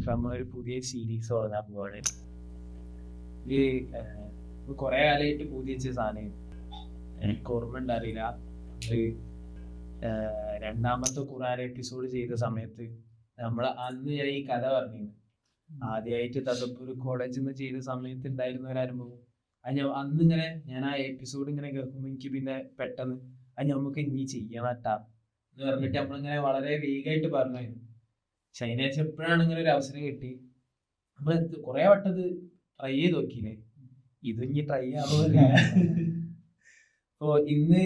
നമ്മളൊരു പുതിയ സീരീസ് തുടങ്ങാൻ പോവാണ്. ഈ കുറെ കാലമായിട്ട് പുതിയ സാധനം എനിക്ക് ഓർമ്മ ഉണ്ടാറിയില്ല. ഒരു രണ്ടാമത്തെ ഖുർആൻ എപ്പിസോഡ് ചെയ്ത സമയത്ത് നമ്മൾ അന്ന് ഞാൻ ഈ കഥ പറഞ്ഞിരുന്നു. ആദ്യമായിട്ട് തദബ്ബുർ കോളേജിൽ നിന്ന് ചെയ്ത സമയത്ത് ഉണ്ടായിരുന്ന ഒരു അനുഭവം. അത് അന്നിങ്ങനെ ഞാൻ ആ എപ്പിസോഡ് ഇങ്ങനെ കേൾക്കുമ്പോൾ എനിക്ക് പിന്നെ പെട്ടെന്ന് അത് നമുക്ക് ഇനി ചെയ്യണട്ടാ എന്ന് പറഞ്ഞിട്ട് നമ്മളിങ്ങനെ വളരെ വേഗമായിട്ട് പറഞ്ഞായിരുന്നു. പക്ഷെ അതിനുശേഷം എപ്പോഴാണ് ഇങ്ങനെ ഒരു അവസരം കിട്ടി, നമ്മൾ കുറെ വട്ടത് ട്രൈ ചെയ്ത് നോക്കിയില്ലേ, ഇത് ഇനി ട്രൈ ആവുന്നില്ല. അപ്പോൾ ഇന്ന്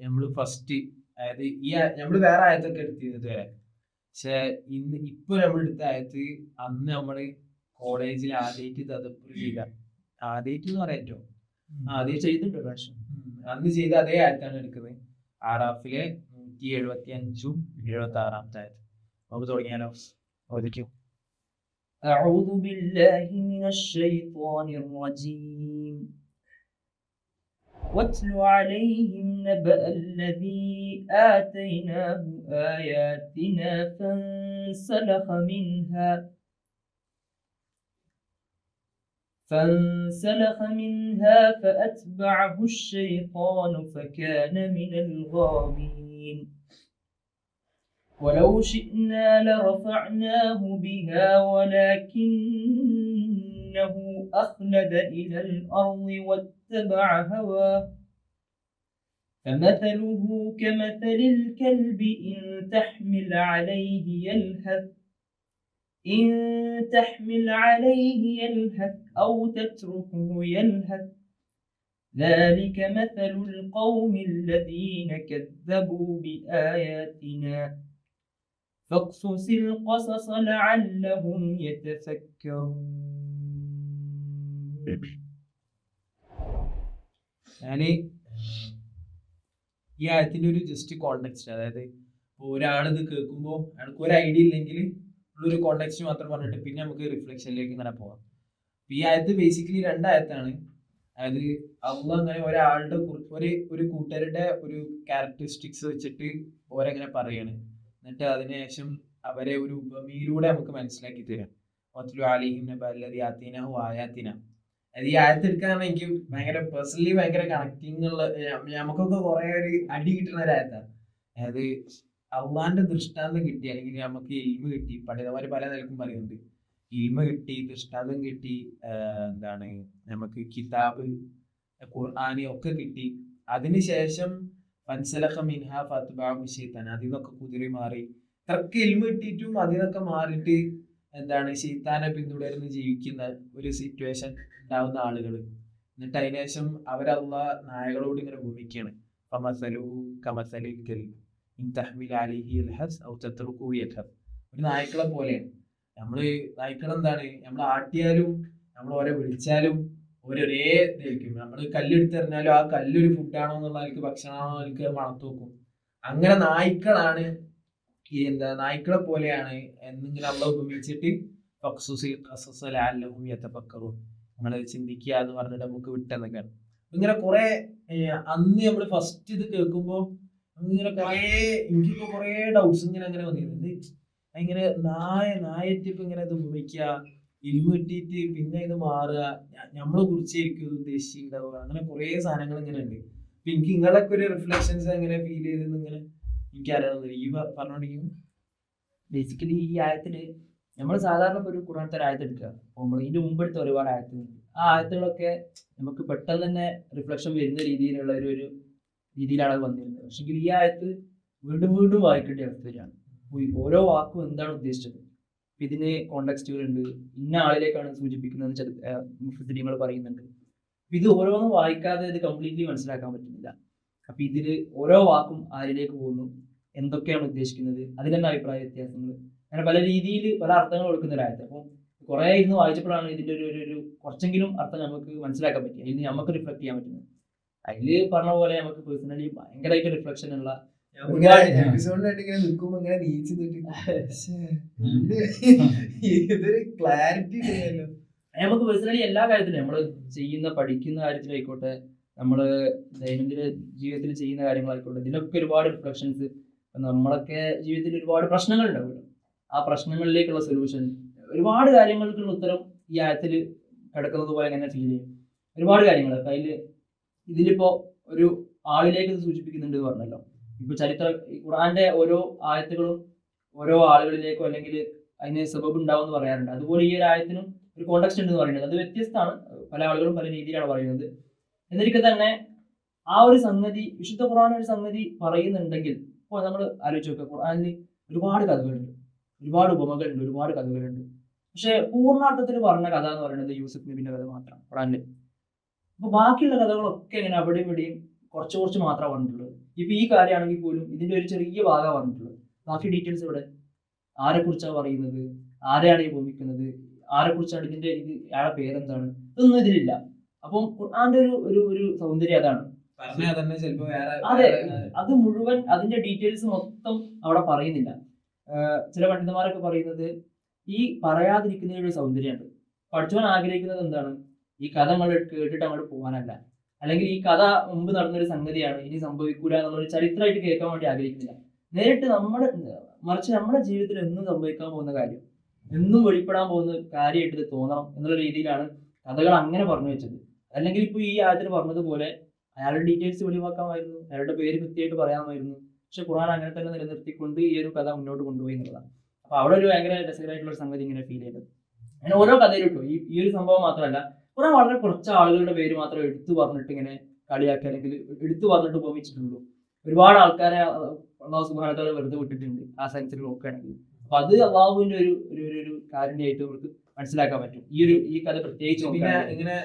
നമ്മൾ ഫസ്റ്റ്, അതായത് ഈ നമ്മൾ വേറെ ആയത്തൊക്കെ എടുത്തിരുന്നത് വരെ, പക്ഷെ ഇപ്പൊ നമ്മൾ എടുത്ത ആയത്ത് അന്ന് നമ്മള് കോളേജിൽ ആദ്യമായിട്ട് തദബ്ബുർ ചെയ്ത, ആദ്യമായിട്ട് എന്ന് പറയാറ്റോ, ആദ്യം ചെയ്തിട്ടുണ്ട് പ്രാവശ്യം, അന്ന് ചെയ്ത അതേ ആയത്താണ് എടുക്കുന്നത്. ആറാഫിലെ 175 76 ആയത്ത്. നമുക്ക് തുടങ്ങിയാലോ? ഓദിക്കും. أعوذ بالله من الشيطان الرجيم. واتل عليهم نبأ الذي آتيناه آياتنا فانسلخ منها فأتبعه الشيطان فكان من الغاوين. ولو شئنا لرفعناه بها ولكنه أخلد إلى الأرض واتبع هواه فمثله كمثل الكلب إن تحمل عليه يلهث أو تتركه يلهث ذلك مثل القوم الذين كذبوا بآياتنا فاقصص القصص لعلهم يتفكرون. ഞാൻ ഈ ആയത്തിന്റെ ഒരു ജസ്റ്റ് കോണ്ടെക്സ്റ്റ്, അതായത് ഒരാളിത് കേൾക്കുമ്പോൾ അയാൾക്ക് ഒരു ഐഡിയ ഇല്ലെങ്കിൽ ഉള്ളൊരു കോണ്ടെക്സ്റ്റ് മാത്രം പറഞ്ഞിട്ട് പിന്നെ നമുക്ക് റിഫ്ലക്ഷനിലേക്ക് ഇങ്ങനെ പോവാം. ഈ ആയത്ത് ബേസിക്കലി രണ്ടായത്താണ്. അതായത് അള്ളാഹ് അങ്ങനെ ഒരാളുടെ ഒരു കൂട്ടരുടെ ഒരു ക്യാരക്ടറിസ്റ്റിക്സ് വെച്ചിട്ട് ഓരെങ്ങനെ പറയാണ്, എന്നിട്ട് അതിനുശേഷം അവരെ ഒരു ഉപമയിലൂടെ നമുക്ക് മനസ്സിലാക്കി തരാം. വത്ലു അലൈഹിം നബഅ അല്ലദീ ആതൈനാഹു ആയാതിനാ. അത് ഈ ആയത്ത് എടുക്കാന്ന് എനിക്ക് ഭയങ്കര പേഴ്സണലി ഭയങ്കര കണക്റ്റിംഗ് ഉള്ള, നമുക്കൊക്കെ കുറെ ഒരു അടി കിട്ടുന്ന ഒരു ആയത്താണ്. അതായത് അള്ളാന്റെ ദൃഷ്ടാന്തം കിട്ടി, അല്ലെങ്കിൽ നമുക്ക് ഇൽമ കിട്ടി. പണ്ഡിതന്മാര് പല നിലക്കും പറയുന്നുണ്ട്, ഇൽമ കിട്ടി, ദൃഷ്ടാന്തം കിട്ടി, എന്താണ് നമുക്ക് കിതാബ് ഖുർആനി ഒക്കെ കിട്ടി. അതിനുശേഷം ഫൻസലഖ മിൻഹാ ഫഅത്ബഅഹു ശൈത്താൻ, അതിനൊക്കെ കുതിരി മാറി. ഇത്രക്ക് ഇൽമ കിട്ടിയിട്ടും അതിനൊക്കെ മാറിയിട്ട് എന്താണ് ശൈത്താനെ പിന്തുടർന്ന് ജീവിക്കുന്ന ഒരു സിറ്റുവേഷൻ ഉണ്ടാവുന്ന ആളുകൾ. എന്നിട്ട് അതിനുശേഷം അവരല്ലാഹ് നായകളോട് ഇങ്ങനെ ഭൂമിക്കാണ്, ഫമസലുഹു കമസലിൽ കൽബ് ഇൻ തഹ്മിൽ അലൈഹി യൽഹസ് ഔ തത്റുകുഹു യൽഹസ്. ഒരു നായ്ക്കളെ പോലെയാണ്. നായ്ക്കളെന്താണ്, നമ്മൾ ആട്ടിയാലും നമ്മൾ ഓരെ വിളിച്ചാലും ഒരേ ഇതായിരിക്കും. നമ്മൾ കല്ലെടുത്തെറിഞ്ഞാലും ആ കല്ലൊരു ഫുഡാണോ എന്നുള്ള ആൾക്ക് ഭക്ഷണമാണോ ആൾക്ക് മണത്ത് നോക്കും. അങ്ങനെ നായ്ക്കളാണ്, നായ്ക്കളെ പോലെയാണ് എന്നിങ്ങനെ നമ്മൾ ഉപയോഗിച്ചിട്ട് നമ്മള് ചിന്തിക്കുക എന്ന് പറഞ്ഞിട്ട് നമുക്ക് വിട്ടെന്നൊക്കെയാണ്. ഇങ്ങനെ കുറെ അന്ന് നമ്മൾ ഫസ്റ്റ് ഇത് കേൾക്കുമ്പോ ഇങ്ങനെ എനിക്കിപ്പോ കുറെ ഡൗട്ട്സ് ഇങ്ങനെ അങ്ങനെ വന്നിരുന്നത്. ഇങ്ങനെ നായറ്റിപ്പ് ഇങ്ങനെ ഇത് ഉപയോഗിക്കുക, ഇൽമു കിട്ടിയിട്ട് പിന്നെ ഇത് മാറുക, നമ്മളെ കുറിച്ചായിരിക്കും ഇത് ഉദ്ദേശിച്ചിട്ടുണ്ടാവുക, അങ്ങനെ കുറെ സാധനങ്ങൾ ഇങ്ങനെ ഉണ്ട്. അപ്പൊ എനിക്ക് നിങ്ങളൊക്കെ ഒരു റിഫ്ലക്ഷൻസ് എങ്ങനെ ഫീൽ ചെയ്തെന്ന് ഇങ്ങനെ എനിക്കറിയണമെന്നില്ല. ഈ പറഞ്ഞോണ്ടെങ്കിൽ ബേസിക്കലി ഈ ആയത്തില് നമ്മൾ സാധാരണ ഒരു ഖുർആനത്തെ ഒരു ആയത്ത് എടുക്കുക, നമ്മൾ ഇതിന്റെ മുമ്പ് എടുത്ത ഒരുപാട് ആയത്തുകളുണ്ട്. ആ ആയത്തുകളൊക്കെ നമുക്ക് പെട്ടെന്ന് തന്നെ റിഫ്ലക്ഷൻ വരുന്ന രീതിയിലുള്ള ഒരു രീതിയിലാണ് അത് വന്നിരുന്നത്. പക്ഷെ ഈ ആയത്ത് വീണ്ടും വീണ്ടും വായിക്കേണ്ട അവസ്ഥ വരികയാണ്. ഓരോ വാക്കും എന്താണ് ഉദ്ദേശിച്ചത്, ഇതിന് കോണ്ടെക്സ്റ്റുകളുണ്ട്, ഇന്ന ആളിലേക്കാണ് സൂചിപ്പിക്കുന്നതെന്ന് ചില മുഫസ്സിരീങ്ങൾ പറയുന്നുണ്ട്. ഇത് ഓരോന്നും വായിക്കാതെ ഇത് കംപ്ലീറ്റ്ലി മനസ്സിലാക്കാൻ പറ്റുന്നില്ല. അപ്പൊ ഇതില് ഓരോ വാക്കും ആരിലേക്ക് പോകുന്നു, എന്തൊക്കെയാണ് ഉദ്ദേശിക്കുന്നത്, അതിൽ തന്നെ അഭിപ്രായ വ്യത്യാസങ്ങൾ, അങ്ങനെ പല രീതിയിൽ പല അർത്ഥങ്ങൾ കൊടുക്കുന്ന ഒരായത്ത്. അപ്പം കുറെ ഇരുന്ന് വായിച്ചപ്പോഴാണ് ഇതിന്റെ ഒരു കുറച്ചെങ്കിലും അർത്ഥം നമുക്ക് മനസ്സിലാക്കാൻ പറ്റുക, ഇതിന് നമുക്ക് റിഫ്ലക്ട് ചെയ്യാൻ പറ്റുന്നത്. അതില് പറഞ്ഞ പോലെ നമുക്ക് പേഴ്സണലി ഭയങ്കരമായിട്ട് റിഫ്ലക്ഷൻ ഉള്ള നമുക്ക് പേഴ്സണലി എല്ലാ കാര്യത്തിലും നമ്മൾ പഠിക്കുന്ന കാര്യത്തിലായിക്കോട്ടെ, നമ്മള് ദൈനംദിന ജീവിതത്തിൽ ചെയ്യുന്ന കാര്യങ്ങളായിക്കോട്ടെ, ഇതിലൊക്കെ ഒരുപാട് റിഫ്ലക്ഷൻസ്. നമ്മളൊക്കെ ജീവിതത്തിൽ ഒരുപാട് പ്രശ്നങ്ങൾ ഉണ്ടാവുമല്ലോ. ആ പ്രശ്നങ്ങളിലേക്കുള്ള സൊല്യൂഷൻ, ഒരുപാട് കാര്യങ്ങൾക്കുള്ള ഉത്തരം ഈ ആയത്തിൽ കിടക്കുന്നത് പോലെ എങ്ങനെ ഫീൽ ചെയ്യും. ഒരുപാട് കാര്യങ്ങൾ അതിൽ ഇതിലിപ്പോ ഒരു ആളിലേക്ക് ഇത് സൂചിപ്പിക്കുന്നുണ്ട് എന്ന് പറഞ്ഞല്ലോ. ഇപ്പൊ ഖുർആന്റെ ഓരോ ആയത്തുകളും ഓരോ ആളുകളിലേക്കോ അല്ലെങ്കിൽ അതിന് സബബ് ഉണ്ടാവും എന്ന് പറയാറുണ്ട്. അതുപോലെ ഈ ഒരു ആയത്തിനും ഒരു കോണ്ടക്സ്റ്റ് ഉണ്ട് എന്ന് പറയുന്നത്. അത് വ്യത്യസ്തമാണ്, പല ആളുകളും പല രീതിയിലാണ് പറയുന്നത്. എന്നിരിക്കെ തന്നെ ആ ഒരു സംഗതി വിശുദ്ധ ഖുർആൻ ഒരു സംഗതി പറയുന്നുണ്ടെങ്കിൽ, ഇപ്പോൾ നമ്മൾ ആലോചിച്ച് നോക്കുക, ഖുർആനിൽ ഒരുപാട് കഥകളുണ്ട്, ഒരുപാട് ഉപമകളുണ്ട്, ഒരുപാട് കഥകളുണ്ട്. പക്ഷെ പൂർണ്ണാർത്ഥത്തിൽ പറഞ്ഞ കഥ എന്ന് പറയുന്നത് യൂസുഫ് നബിന്റെ കഥ മാത്രം ഖുർആനിൽ. അപ്പൊ ബാക്കിയുള്ള കഥകളൊക്കെ ഇങ്ങനെ അവിടെയും ഇവിടെയും കുറച്ച് കുറച്ച് മാത്രമാണ് പറഞ്ഞിട്ടുള്ളത്. ഇപ്പൊ ഈ കാര്യമാണെങ്കിൽ പോലും ഇതിന്റെ ഒരു ചെറിയ ഭാഗമാണ് പറഞ്ഞിട്ടുള്ളത്. ബാക്കി ഡീറ്റെയിൽസ് ഇവിടെ ആരെ കുറിച്ചാണ് പറയുന്നത്, ആരെയാണ് ഈ ഭൂമിക്കുന്നത്, ആരെ കുറിച്ചാണ് ഇതിന്റെ അയാളുടെ പേരെന്താണ്, ഇതൊന്നും ഇതിലില്ല. അപ്പം ഖുർആന്റെ ഒരു സൗന്ദര്യം അതാണ്. അതെ, അത് മുഴുവൻ അതിന്റെ ഡീറ്റെയിൽസ് മൊത്തം അവിടെ പറയുന്നില്ല. ചില പണ്ഡിതന്മാരൊക്കെ പറയുന്നത് ഈ പറയാതിരിക്കുന്നതിനൊരു സൗന്ദര്യമുണ്ട്. പഠിച്ചവൻ ആഗ്രഹിക്കുന്നത് എന്താണ്, ഈ കഥ നമ്മൾ കേട്ടിട്ട് അങ്ങോട്ട് പോകാനല്ല, അല്ലെങ്കിൽ ഈ കഥ മുമ്പ് നടന്നൊരു സംഗതിയാണ് ഇനി സംഭവിക്കൂല എന്നുള്ളൊരു ചരിത്രമായിട്ട് കേൾക്കാൻ വേണ്ടി ആഗ്രഹിക്കുന്നില്ല. നേരിട്ട് മറിച്ച് നമ്മുടെ ജീവിതത്തിൽ എന്നും സംഭവിക്കാൻ പോകുന്ന കാര്യം, എന്നും വെളിപ്പെടാൻ പോകുന്ന കാര്യമായിട്ട് ഇത് തോന്നണം എന്നുള്ള രീതിയിലാണ് കഥകൾ അങ്ങനെ പറഞ്ഞു വെച്ചത്. അല്ലെങ്കിൽ ഇപ്പൊ ഈ ആയത്തിൽ പറഞ്ഞതുപോലെ അയാളുടെ ഡീറ്റെയിൽസ് വെളിവാക്കാമായിരുന്നു, അയാളുടെ പേര് കൃത്യമായിട്ട് പറയാമായിരുന്നു. പക്ഷെ ഖുർആൻ അങ്ങനെ തന്നെ നിലനിർത്തിക്കൊണ്ട് ഈ ഒരു കഥ മുന്നോട്ട് കൊണ്ടുപോയി എന്നുള്ളതാണ്. അപ്പൊ അവിടെ ഒരു ഭയങ്കര രസകരമായിട്ടുള്ള ഒരു സംഗതി ഇങ്ങനെ ഫീൽ ചെയ്തത്. അങ്ങനെ ഓരോ കഥയിലും ഇട്ടു ഈ ഒരു സംഭവം മാത്രമല്ല, ഖുർആൻ വളരെ കുറച്ച് ആളുകളുടെ പേര് മാത്രം എടുത്തു പറഞ്ഞിട്ട് ഇങ്ങനെ കളിയാക്കി അല്ലെങ്കിൽ എടുത്തു പറഞ്ഞിട്ട് ഉപമിച്ചിട്ടുള്ളൂ. ഒരുപാട് ആൾക്കാരെ അള്ളാഹു സുബ്ഹാനഹു വ തആല വെറുതെ വിട്ടിട്ടുണ്ട് ആ സെൻസിൽ നോക്കുകയാണെങ്കിൽ. അപ്പൊ അത് അള്ളാഹുവിന്റെ ഒരു കാരുണ്യമായിട്ട് നമുക്ക് മനസ്സിലാക്കാൻ പറ്റും ഈ കഥ പ്രത്യേകിച്ച്. പിന്നെ ഇങ്ങനെ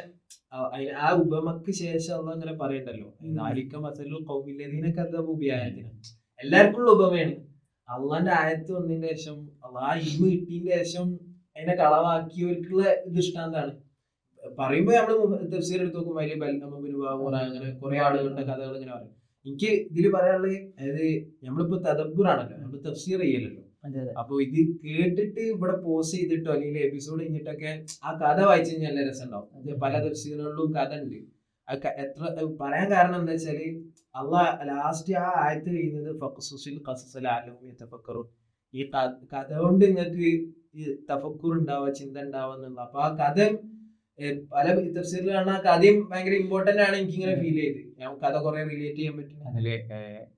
ആ ഉപമക്ക് ശേഷം അങ്ങനെ പറയണ്ടല്ലോ, എല്ലാവർക്കും ഉള്ള ഉപമയാണ്. അള്ളാന്റെ ആയത്ത് വന്നതിന് ശേഷം ആ ഇൽമ് കിട്ടിയതിന്റെ ശേഷം അതിനെ കളവാക്കിയവർക്കുള്ള ദൃഷ്ടാന്താണ്. പറയുമ്പോ നമ്മള് തഫ്സീർ എടുത്ത് നോക്കുമ്പോ അതില് അങ്ങനെ കുറെ ആളുകളുടെ കഥകൾ ഇങ്ങനെ പറയും. എനിക്ക് ഇതില് പറയാനുള്ളത്, അതായത് നമ്മളിപ്പോ തദബ്ബുറാണല്ലോ, നമ്മള് തഫ്സീർ ചെയ്യലല്ലോ. അപ്പൊ ഇത് കേട്ടിട്ട് ഇവിടെ പോസ് ചെയ്തിട്ടോ അല്ലെങ്കിൽ എപ്പിസോഡ് കഴിഞ്ഞിട്ടൊക്കെ ആ കഥ വായിച്ചു കഴിഞ്ഞാൽ നല്ല രസം ഉണ്ടാവും. പല തഫ്സീറുകളിലും കഥ ഉണ്ട്. എത്ര പറയാൻ കാരണം എന്താ വെച്ചാല് അള്ളാഹ് ലാസ്റ്റ് ആ ആയത്ത് കഴിയുന്നത് ഫഖ്സുസിൽ ഖസസ ലഅല്ലഹും യതഫക്കറൂൻ, ഈ കഥ കൊണ്ട് നിങ്ങൾക്ക് ഈ തഫക്കുർ ഉണ്ടാവുക, ചിന്ത ഉണ്ടാവുക എന്നുള്ള. അപ്പൊ ആ കഥ പല തഫ്സീറിൽ കാണുന്ന കഥയും ഭയങ്കര ഇമ്പോർട്ടന്റ് ആണ്. എനിക്ക് ഇങ്ങനെ ഫീൽ ചെയ്ത് ഞാൻ കഥ കുറെ റിലേറ്റ് ചെയ്യാൻ പറ്റും. അതില്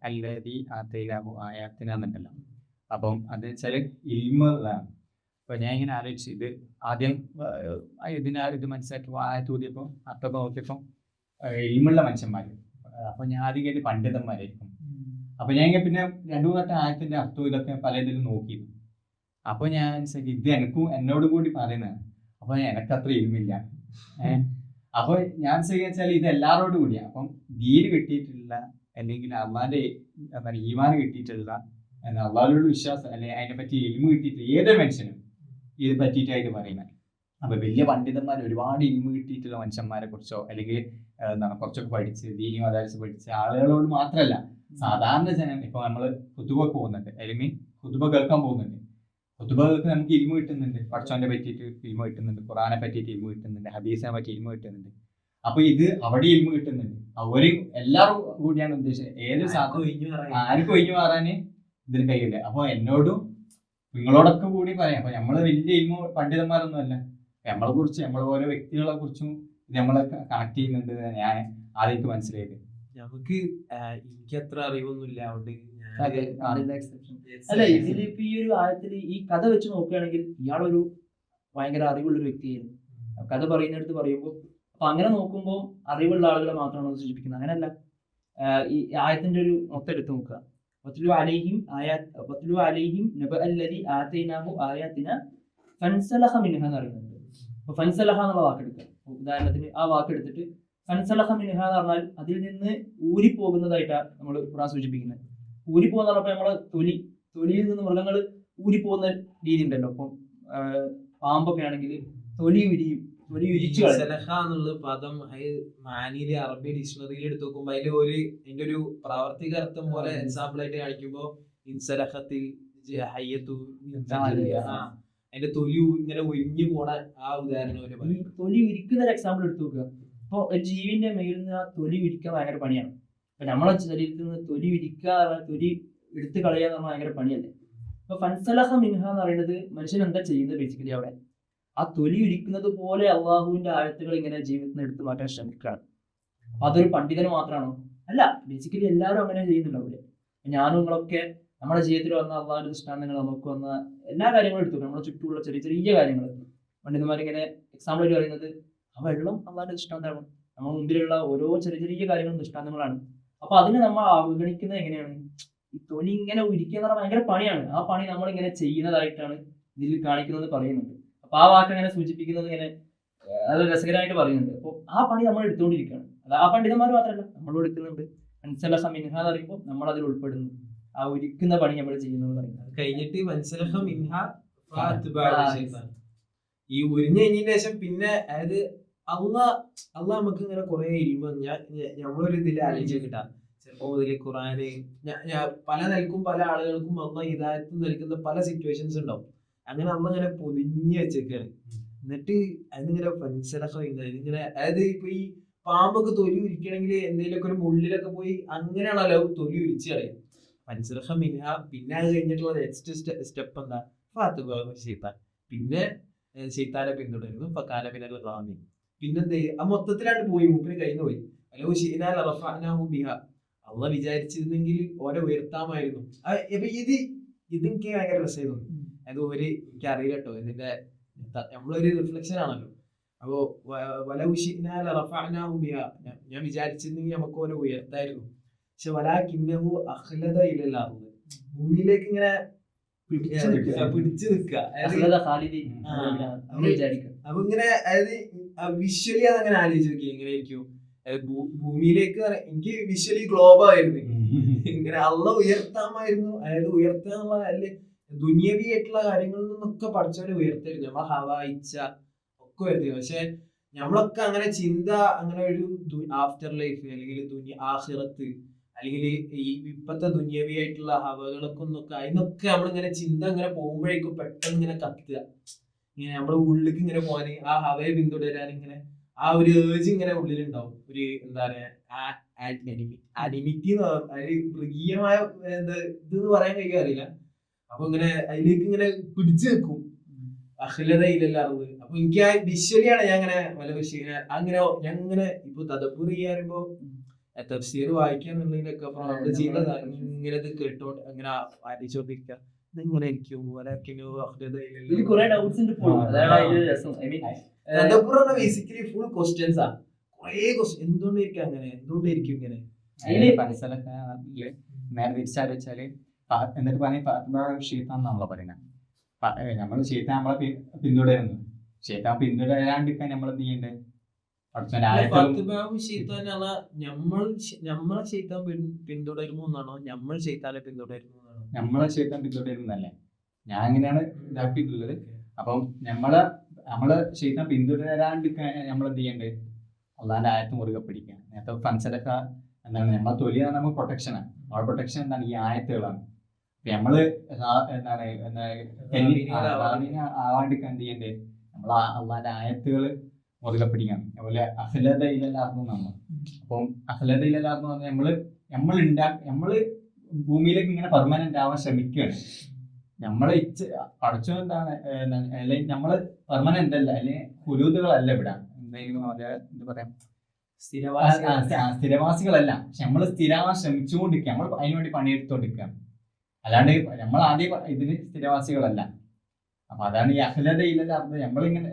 അല്ലദീ ആതൈനാഹു ആയാതിനാ എന്നല്ല, അപ്പം അത് വെച്ചാല് ഇൽമുള്ളതാണ്. അപ്പൊ ഞാൻ ഇങ്ങനെ ആലോചിച്ചു, ഇത് ആദ്യം ഇത് മനസ്സിലാക്കിയപ്പോൾ ആയത്ത് ഊതിയപ്പോൾ അർത്ഥമൊക്കെ നോക്കിയപ്പോൾ ഇൽമുള്ള മനുഷ്യന്മാര്, അപ്പൊ ഞാൻ ആദ്യം കേട്ട് പണ്ഡിതന്മാരായിരിക്കും. അപ്പൊ ഞാൻ പിന്നെ 2-3 ആയത്തിന്റെ അർത്ഥവും ഇതൊക്കെ പല ഇതിലും നോക്കിയിരുന്നു. അപ്പൊ ഞാൻ ഇത് എന്നോട് കൂടി പറയുന്നതാണ്. അപ്പൊ എനക്കത്ര ഇൽമില്ല. അപ്പൊ ഞാൻ വെച്ചാൽ ഇത് എല്ലാവരോടും കൂടിയാ. അപ്പം ദീന് കിട്ടിയിട്ടുള്ള അല്ലെങ്കിൽ അള്ളാന്റെ ഈമാൻ കിട്ടിയിട്ടുള്ള അള്ളാഹുവിലുള്ള വിശ്വാസം അല്ലെങ്കിൽ അതിനെ പറ്റി ഇൽമു കിട്ടിയിട്ട് ഏതൊരു മനുഷ്യനും ഇത് പറ്റിയിട്ടായിട്ട് പറയുന്നത്. അപ്പൊ വലിയ പണ്ഡിതന്മാർ ഒരുപാട് ഇൽമു കിട്ടിയിട്ടുള്ള മനുഷ്യന്മാരെ കുറിച്ചോ അല്ലെങ്കിൽ കുറച്ചൊക്കെ പഠിച്ച് ദീനി മദാരിസ് പഠിച്ച ആളുകളോട് മാത്രമല്ല, സാധാരണ ജനം. ഇപ്പൊ നമ്മള് ഖുതുബക്ക് പോകുന്നുണ്ട്, അല്ലെങ്കിൽ ഖുതുബ കേൾക്കാൻ പോകുന്നുണ്ട്. ഖുതുബകൾക്ക് നമുക്ക് ഇൽമു കിട്ടുന്നുണ്ട്, പഠിച്ചവനെ പറ്റിയിട്ട് ഇൽമു കിട്ടുന്നുണ്ട്, ഖുർആനെ പറ്റിയിട്ട് ഇൽമു കിട്ടുന്നുണ്ട്, ഹദീസിനെ പറ്റി ഇൽമു കിട്ടുന്നുണ്ട്. അപ്പൊ ഇത് അവിടെ ഇൽമു കിട്ടുന്നുണ്ട്. അവരും എല്ലാവരും കൂടിയാണ് ഉദ്ദേശിച്ചത്. ഏത് ആർക്കും ഒഴിഞ്ഞു മാറാന് ഇതിന് കഴിയില്ല. അപ്പൊ എന്നോടും നിങ്ങളോടൊക്കെ കൂടി പറയാം. അപ്പൊ നമ്മള് വലിയ ഇൽമു പണ്ഡിതന്മാരൊന്നും അല്ല. നമ്മളെ കുറിച്ച് നമ്മളെ ഓരോ വ്യക്തികളെ കുറിച്ചും നമ്മളെ കണക്ട് ചെയ്യുന്നുണ്ട്. ഞാൻ ആദ്യമായിട്ട് മനസ്സിലായത് നമുക്ക് എനിക്ക് അത്ര അറിവൊന്നുമില്ല, അല്ല ഇതിലിപ്പോ ഈ ഒരു ആയത്തിൽ ഈ കഥ വെച്ച് നോക്കുകയാണെങ്കിൽ ഇയാളൊരു ഭയങ്കര അറിവുള്ളൊരു വ്യക്തിയായിരുന്നു. കഥ പറയുന്നിടത്ത് പറയുമ്പോൾ അപ്പൊ അങ്ങനെ നോക്കുമ്പോൾ അറിവുള്ള ആളുകളെ മാത്രമാണ് സൂചിപ്പിക്കുന്നത്. അങ്ങനെയല്ല, ഈ ആയത്തിന്റെ ഒരു മൊത്തം എടുത്ത് നോക്കുക. വത്ലു അലൈഹിം നബഅല്ലദി ആതൈനാഹു ആയാതിന ഫൻസലഖ മിൻഹ എന്ന് പറയുന്നുണ്ട്. അപ്പൊ ഫൻസലഖ എന്നുള്ള വാക്കെടുക്കുക. ഉദാഹരണത്തിന് ആ വാക്കെടുത്തിട്ട് ഫൻസലഖ മിൻഹ എന്ന് പറഞ്ഞാൽ അതിൽ നിന്ന് ഊരിപ്പോകുന്നതായിട്ടാണ് നമ്മൾ ഖുർആൻ സൂചിപ്പിക്കുന്നത്. ഊരിപ്പോകുന്ന പറഞ്ഞപ്പോൾ നമ്മളെ തൊലിയിൽ നിന്ന് മൃഗങ്ങൾ ഊരിപ്പോകുന്ന രീതി ഉണ്ടല്ലോ. അപ്പം പാമ്പൊക്കെ ആണെങ്കിൽ തൊലി ഉരിച്ചു എന്നുള്ള പദം മാനിയിലെ അറബി ഡിക്ഷണറിയിൽ എടുത്ത് നോക്കുമ്പോ അതിന്റെ ഒരു പ്രാവർത്തിക അർത്ഥം പോലെ എക്സാമ്പിൾ ആയിട്ട് കാണിക്കുമ്പോ ഇൻസലഹത്തിൽ അതിന്റെ തൊലി ഇങ്ങനെ ഒഴിഞ്ഞു പോണ ആ ഉദാഹരണം തൊലി ഉരിക്കുന്ന ഒരു എക്സാമ്പിൾ എടുത്ത് നോക്കുക. അപ്പൊ ഒരു ജീവിന്റെ മേലിൽ നിന്ന് ആ തൊലി ഉരിക്കാൻ ഭയങ്കര പണിയാണ്. അപ്പൊ നമ്മളെ ശരീരത്തിൽ നിന്ന് തൊലി ഉരിക്കുക, തൊലി എടുത്ത് കളയാന്ന് പറഞ്ഞാൽ ഭയങ്കര പണിയല്ലേ. അപ്പൊ ഫൻസലഹ മിൻഹ എന്ന് പറയുന്നത് മനുഷ്യൻ എന്താ ചെയ്യുന്നത് ബേസിക്കലി അവിടെ ആ തൊലി ഉരിക്കുന്നത് പോലെ അള്ളാഹുവിന്റെ ആയത്തുകൾ ഇങ്ങനെ ജീവിതത്തിൽ എടുത്തു മാറ്റാൻ ശ്രമിക്കുകയാണ്. അപ്പൊ അതൊരു പണ്ഡിതന് മാത്രമാണോ? അല്ല, ബേസിക്കലി എല്ലാവരും അങ്ങനെ ചെയ്യുന്നുണ്ടാവില്ലേ. ഞാനും നിങ്ങളൊക്കെ നമ്മുടെ ജീവിതത്തിൽ വന്ന അള്ളാഹുവിന്റെ ദൃഷ്ടാന്തങ്ങൾ, നമുക്ക് വന്ന എല്ലാ കാര്യങ്ങളും എടുത്തു, നമ്മുടെ ചുറ്റുമുള്ള ചെറിയ ചെറിയ കാര്യങ്ങൾ പണ്ഡിതന്മാരിങ്ങനെ എക്സാമ്പിൾ ആയിട്ട് പറയുന്നത് ആ വെള്ളം അള്ളാഹുവിന്റെ ദൃഷ്ടാന്തമാണ്. നമ്മുടെ മുമ്പിലുള്ള ഓരോ ചെറിയ ചെറിയ കാര്യങ്ങളും ദൃഷ്ടാന്തങ്ങളാണ്. അപ്പൊ അതിനെ നമ്മൾ അവഗണിക്കുന്നത് എങ്ങനെയാണ്? ഈ തൊലി ഇങ്ങനെ ഉരിക്കുക എന്ന് പറഞ്ഞാൽ ഭയങ്കര പണിയാണ്. ആ പണി നമ്മൾ ഇങ്ങനെ ചെയ്യുന്നതായിട്ടാണ് ഇതിൽ കാണിക്കുന്നത് പറയുന്നുണ്ട്. അപ്പൊ ആ വാക്ക് അങ്ങനെ സൂചിപ്പിക്കുന്നത് ഇങ്ങനെ നല്ല രസകരമായിട്ട് പറയുന്നുണ്ട്. അപ്പോൾ ആ പണി നമ്മൾ എടുത്തുകൊണ്ടിരിക്കുകയാണ്. അത് ആ പണ്ഡിതന്മാർ മാത്രമല്ല, നമ്മളും എടുക്കുന്നുണ്ട്. മനസ്സിലഹ മിൻഹ എന്ന് പറയുമ്പോൾ നമ്മൾ അതിൽ ഉൾപ്പെടുന്നു. ആ ഉരിക്കുന്ന പണി നമ്മൾ ചെയ്യുന്നത് പറയുന്നത് കഴിഞ്ഞിട്ട് മനസ്സിലഹ മിൻഹ ഈ ഉരിഞ്ഞു കഴിഞ്ഞതിന് ശേഷം പിന്നെ അതായത് അള്ളാഹ് നമുക്ക് ഇങ്ങനെ കുറെ ഇരിയുമ്പോ നമ്മളൊരു ഇതിൽ ആലോചിച്ച് കിട്ടാ ചിലപ്പോ ഇതില് ഖുറാന് പല നിലക്കും പല ആളുകൾക്കും അള്ളാഹ് ഹിദായത്ത് നൽകുന്ന പല സിറ്റുവേഷൻസ് ഉണ്ടാവും. അങ്ങനെ അമ്മ ഇങ്ങനെ പൊതിഞ്ഞ് വെച്ചേക്കാണ്. എന്നിട്ട് അതിനിങ്ങനെ ഫൻസലഹ ഇങ്ങനെ അതായത് ഇപ്പൊ ഈ പാമ്പൊക്കെ തൊലി ഉരിക്കണമെങ്കിൽ എന്തെങ്കിലുമൊക്കെ ഒരു മുള്ളിലൊക്കെ പോയി അങ്ങനെയാണല്ലോ തൊലി ഉരിച്ച് കളയും. ഫൻസലഹ മിൻഹ. പിന്നെ അത് കഴിഞ്ഞിട്ടുള്ള നെക്സ്റ്റ് സ്റ്റെപ്പ് എന്താ? ഷെയ്ത്താൻ. പിന്നെ ഷെയ്ത്താനെ പിന്തുടരുന്നു. ഫകാന മിനൽ ഗാവിൻ. പിന്നെന്ത് ആ മൊത്തത്തിലാണ്ട് പോയി, മൂപ്പിന് കഴിഞ്ഞു പോയി. അലോ ശിനാ ലറഫഅനാഹു ബിഹാ. അള്ളാഹ് വിചാരിച്ചിരുന്നെങ്കിൽ ഓനെ ഉയർത്താമായിരുന്നു. ഇതെനിക്ക് ഭയങ്കര രസമായിരുന്നു. അത് എനിക്ക് അറിയില്ല കേട്ടോ, ഇതിന്റെ നമ്മളൊരു റിഫ്ലക്ഷൻ ആണല്ലോ. അപ്പോ വലൗ ശിനാ ലറഫഅനാഹു ബിഹാ, ഞാൻ വിചാരിച്ചിരുന്നെങ്കിൽ നമുക്ക് ഓനെ ഉയർത്തായിരുന്നു. പക്ഷെ വലാകിന്നഹു അഖ്ലദ ഇലൽ അർദ്, ഭൂമിയിലേക്ക് ഇങ്ങനെ പിടിച്ചു നിൽക്കുക. അപ്പൊ ഇങ്ങനെ അതായത് വിഷ്വലി അതങ്ങനെ ആലോചിച്ച് നോക്കി എങ്ങനെ ഇരിക്കും ഭൂമിയിലേക്ക്. എനിക്ക് വിഷ്വലി ഗ്ലോബ് ആയിരുന്നു ഇങ്ങനെ അള്ളാഹ് ഉയർത്താമായിരുന്നു. അതായത് ഉയർത്തുക എന്നുള്ള അല്ലെ ദുനിയവി ആയിട്ടുള്ള കാര്യങ്ങളിൽ നിന്നൊക്കെ പഠിച്ചവരെ ഉയർത്തായിരുന്നു. നമ്മളെ ഹവ ഇച്ഛ ഒക്കെ ഉയർത്തിയിരുന്നു. പക്ഷെ നമ്മളൊക്കെ അങ്ങനെ ചിന്ത അങ്ങനെ ഒരു ആഫ്റ്റർ ലൈഫ് അല്ലെങ്കിൽ ആഖിറത്ത് അല്ലെങ്കിൽ ഈ ഇപ്പത്തെ ദുനിയവിയായിട്ടുള്ള ഹവകളൊക്കെ അതിനൊക്കെ നമ്മളിങ്ങനെ ചിന്ത ഇങ്ങനെ പോകുമ്പോഴേക്കും പെട്ടെന്ന് ഇങ്ങനെ കത്തുക, ഇങ്ങനെ നമ്മുടെ ഉള്ളിലേക്ക് ഇങ്ങനെ പോകാൻ, ആ ഹവയെ പിന്തുടരാൻ ഇങ്ങനെ ആ ഒരു ഏജ് ഇങ്ങനെ ഉള്ളിലുണ്ടാവും. ഒരു എന്താ പറയാ അനിമിറ്റി മൃഗീയമായ ഇതെന്ന് പറയാൻ കഴിയും അറിയില്ല. അപ്പൊ ഇങ്ങനെ അതിലേക്ക് ഇങ്ങനെ പിടിച്ചു വെക്കും. അഖിലത ഇല്ലല്ലാറുത്. അപ്പൊ എനിക്ക് ആ വിഷ്വലിയാണ് ഞാൻ അങ്ങനെ വല്ല വിഷയം അങ്ങനെ ഞാൻ ഇങ്ങനെ ഇപ്പൊ തദബ്ബുർ ചെയ്യാറുമ്പോ തഫ്സീർ വായിക്കാന്നുള്ളതിലൊക്കെ അപ്പൊ നമ്മള് ചെയ്യുന്നത് ഇങ്ങനെ ഇത് കേട്ടോണ്ട് അങ്ങനെ ആലോചിച്ചോണ്ടിരിക്കുക. ഇതെങ്ങനെ ഇരിക്കും ബേസിക്കലി ഫുൾ ക്വസ്റ്റ്യൻസ് ആ. കുറെ ക്വസ്റ്റ്യൻ എന്തുകൊണ്ടിരിക്കും അങ്ങനെ, എന്തുകൊണ്ടിരിക്കും ഇങ്ങനെ. നേരെ തിരിച്ചാലോചിച്ചാല് എന്നിട്ട് പറഞ്ഞ ഷെയ്ത്താന്നാണല്ലോ പറയുന്നത്. നമ്മള് ഷെയ്ത്താൻ നമ്മളെ പിന്തുടരുന്നു. ഷെയ്ത്താൻ പിന്തുടരാണ്ടിരിക്കാൻ നമ്മൾ എന്ത് ചെയ്യണ്ടേ? നമ്മളെ ഷെയ്ത്താൻ പിന്തുടരുമോ എന്നാണോ നമ്മളെ ഷെയ്ത്താനെ പിന്തുടരുമോ എന്നാണോ? നമ്മളെ ഷെയ്ത്താൻ പിന്തുടരുന്നല്ലേ ഞാൻ അങ്ങനെയാണ് ഇതാക്കിയിട്ടുള്ളത്. അപ്പം നമ്മളെ ഷെയ്ത്താൻ പിന്തുടരാണ്ടിരിക്കാൻ നമ്മൾ എന്ത് ചെയ്യണ്ടേ? അള്ളാന്റെ ആയത്ത് മുറുകെ പിടിക്കുക. നേരത്തെ ഫൻസലൊക്കെ എന്താണ് നമ്മളെ തൊലി നമ്മൾ പ്രൊട്ടക്ഷനാണ്. നമ്മുടെ പ്രൊട്ടക്ഷൻ എന്താണ്? ഈ ആയത്തുകളാണ്. നമ്മള് ആവാണ്ടിരിക്കാൻ എന്ത് ചെയ്യണ്ടേ? നമ്മൾ അള്ളാന്റെ ആയത്തുകള് മുറുകെ പിടിക്കണം. അതുപോലെ അഖ്ലദ ഇലല്ലാർന്നു നമ്മൾ. അപ്പം അഖ്ലദ ഇലല്ലാർന്നു പറഞ്ഞാൽ നമ്മള് ഭൂമിയിലേക്ക് ഇങ്ങനെ പെർമനന്റ് ആവാൻ ശ്രമിക്കുകയാണ്. നമ്മളെ പഠിച്ചോ എന്താണ് അല്ലെങ്കിൽ നമ്മള് പെർമനന്റ് അല്ല, അല്ലെങ്കിൽ ഹുലൂദുകളല്ല ഇവിടെ. എന്തെങ്കിലും എന്താ പറയാ, സ്ഥിരവാസികളല്ല. പക്ഷെ നമ്മൾ സ്ഥിരമാവാൻ ശ്രമിച്ചുകൊണ്ടിരിക്കുക. നമ്മൾ അതിനുവേണ്ടി പണിയെടുത്തോണ്ടിരിക്കുകയാണ്. അല്ലാണ്ട് നമ്മൾ ആദ്യം ഇതിന് സ്ഥിരവാസികളല്ല. അപ്പൊ അതാണ് ഈ അഖ്ലദയിലല്ല അർത്ഥം.